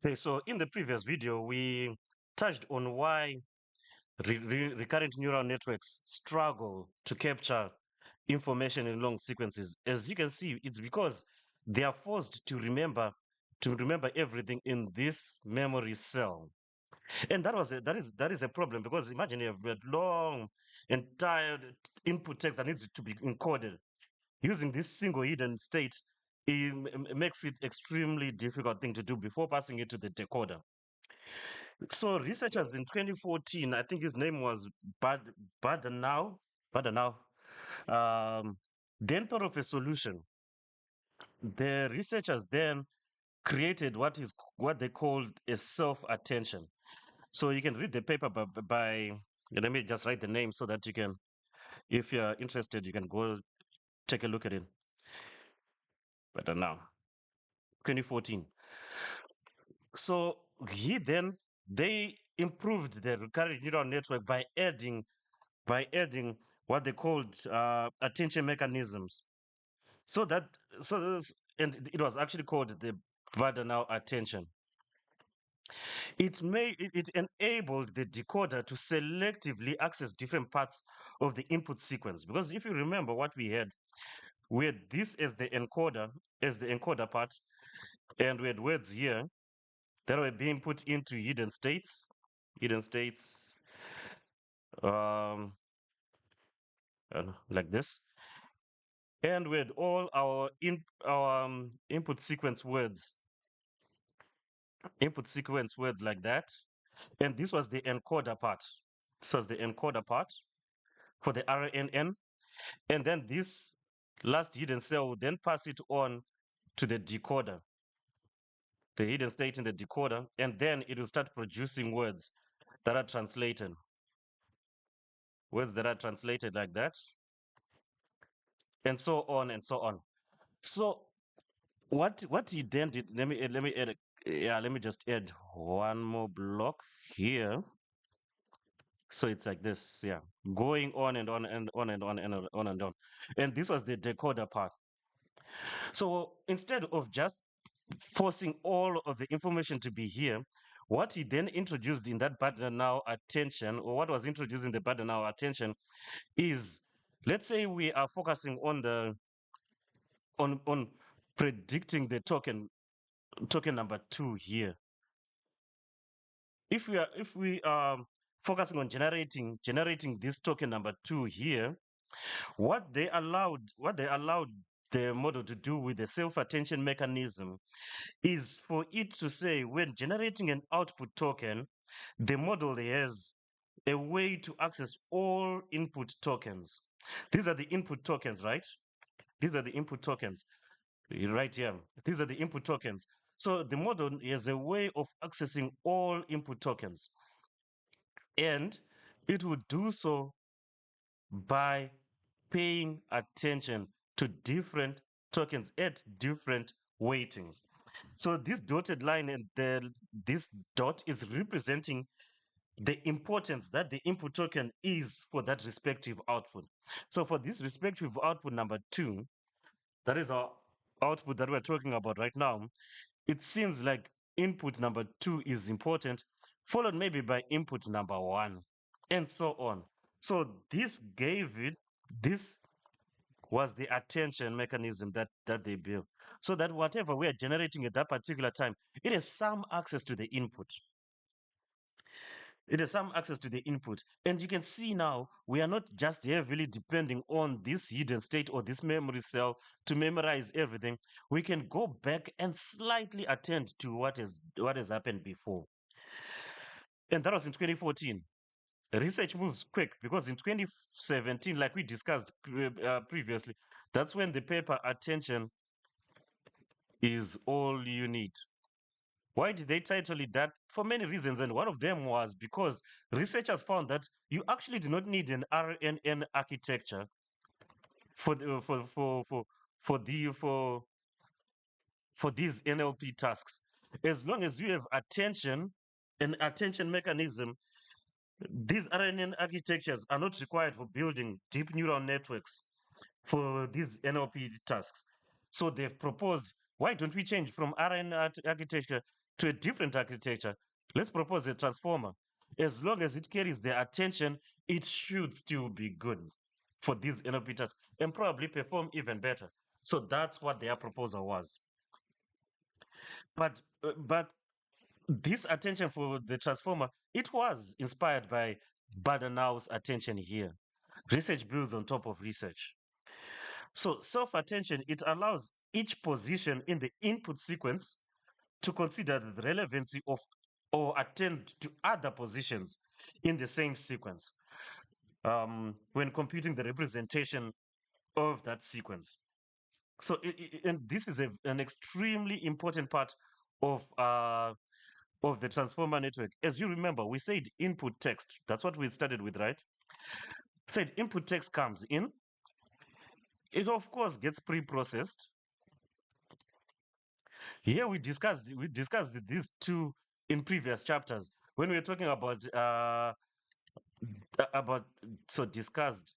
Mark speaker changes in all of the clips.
Speaker 1: Okay, so in the previous video, we touched on why recurrent neural networks struggle to capture information in long sequences. As you can see, it's because they are forced to remember everything in this memory cell. And that is a problem because imagine you have a long entire input text that needs to be encoded. Using this single hidden state, makes it extremely difficult thing to do before passing it to the decoder. So researchers in 2014, I think his name was Bahdanau, Bahdanau, um, then thought of a solution. The researchers then created what they called a self-attention. So you can read the paper let me just write the name so that you can, if you're interested, you can go take a look at it. Bahdanau, 2014. So they improved the recurrent neural network by adding what they called attention mechanisms. So that so this- and it was actually called the Bahdanau attention. It enabled the decoder to selectively access different parts of the input sequence. Because if you remember what we had this as the encoder part, and we had words here that were being put into hidden states, um, like this. And we had all our input sequence words like that. And this was the encoder part. This was the encoder part for the RNN. And then this last hidden cell would then pass it on to the decoder, the hidden state in the decoder, and then it will start producing that are translated, words that are translated like that, and so on and so on. So what he then did, let me just add one more block here. So it's like this, yeah, going on and on and on and on and on and on. And this was the decoder part. So instead of just forcing all of the information to be here, what he then introduced in that Bahdanau attention, or what was introduced in the Bahdanau attention, is, let's say we are focusing on on predicting the token number 2 here. If we are focusing on generating this token number 2 here, what they allowed the model to do with the self-attention mechanism is for it to say, when generating an output token, the model has a way to access all input tokens. These are the input tokens, right? These are the input tokens right here. These are the input tokens. So the model has a way of accessing all input tokens, and it would do so by paying attention to different tokens at different weightings. So this dotted line and this dot is representing the importance that the input token is for that respective output. So for this respective output number 2, that is our output that we're talking about right now, it seems like input number 2 is important, followed maybe by input number 1, and so on. So this was the attention mechanism that they built. So that whatever we are generating at that particular time, it has some access to the input. It has some access to the input. And you can see now, we are not just heavily depending on this hidden state or this memory cell to memorize everything. We can go back and slightly attend to what has happened before. And that was in 2014. Research moves quick because in 2017, like we discussed previously, that's when the paper attention is all you need. Why did they title it that? For many reasons, and one of them was because researchers found that you actually do not need an RNN architecture for the, for these NLP tasks. As long as you have an attention mechanism, these RNN architectures are not required for building deep neural networks for these NLP tasks. So they've proposed Why don't we change from architecture to a different architecture? Let's propose a transformer. As long as it carries the attention, it should still be good for these NLP tasks and probably perform even better. So that's what their proposal was. But this attention for the transformer, it was inspired by Bahdanau's attention here. Research builds on top of research. So self-attention, it allows each position in the input sequence to consider the relevancy of or attend to other positions in the same sequence when computing the representation of that sequence. So, and this is an extremely important part of uh, of the transformer network. As you remember, we said input text. That's what we started with, right? Said input text comes in. It of course gets pre-processed. Here we discussed these two in previous chapters when we were talking about so discussed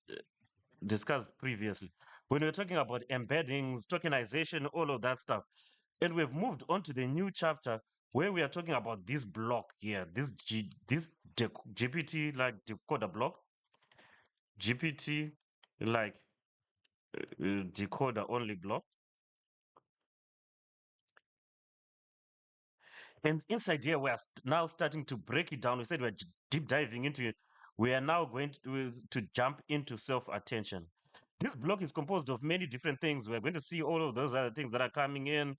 Speaker 1: previously when we were talking about embeddings, tokenization, all of that stuff. And we've moved on to the new chapter where we are talking about this block here, this GPT like decoder block, GPT like decoder only block. And inside here, we're now starting to break it down. We said we're deep diving into it. We are now going to jump into self attention. This block is composed of many different things. We're going to see all of those other things that are coming in.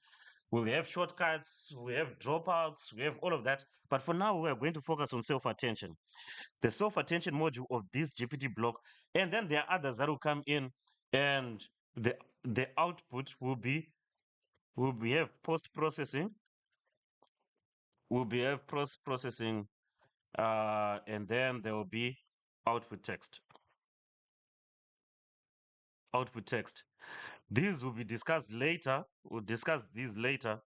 Speaker 1: We'll have shortcuts, we have dropouts, we have all of that. But for now, we're going to focus on self attention, the self attention module of this GPT block. And then there are others that will come in, and the output will be have post processing, will be have post processing, and then there will be output text. Output text. These will be discussed later. We'll discuss these later.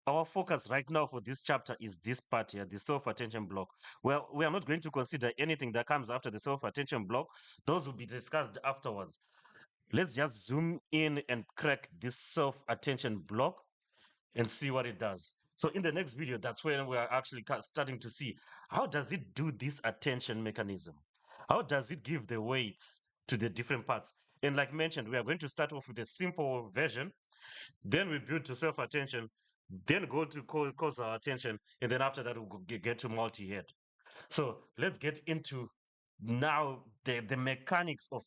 Speaker 1: Our focus right now for this chapter is this part here, the self-attention block. Well, we are not going to consider anything that comes after the self-attention block. Those will be discussed afterwards. Let's just zoom in and crack this self-attention block and see what it does. So in the next video, that's when we are actually starting to see how does it do this attention mechanism? How does it give the weights to the different parts? And like mentioned, we are going to start off with a simple version, then we build to self-attention, then go to causal attention, and then after that we'll get to multi-head. So let's get into now the mechanics of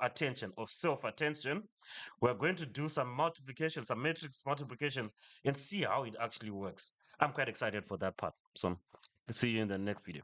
Speaker 1: attention, of self-attention. We're going to do some multiplication, some matrix multiplications, and see how it actually works. I'm quite excited for that part. So let's see you in the next video.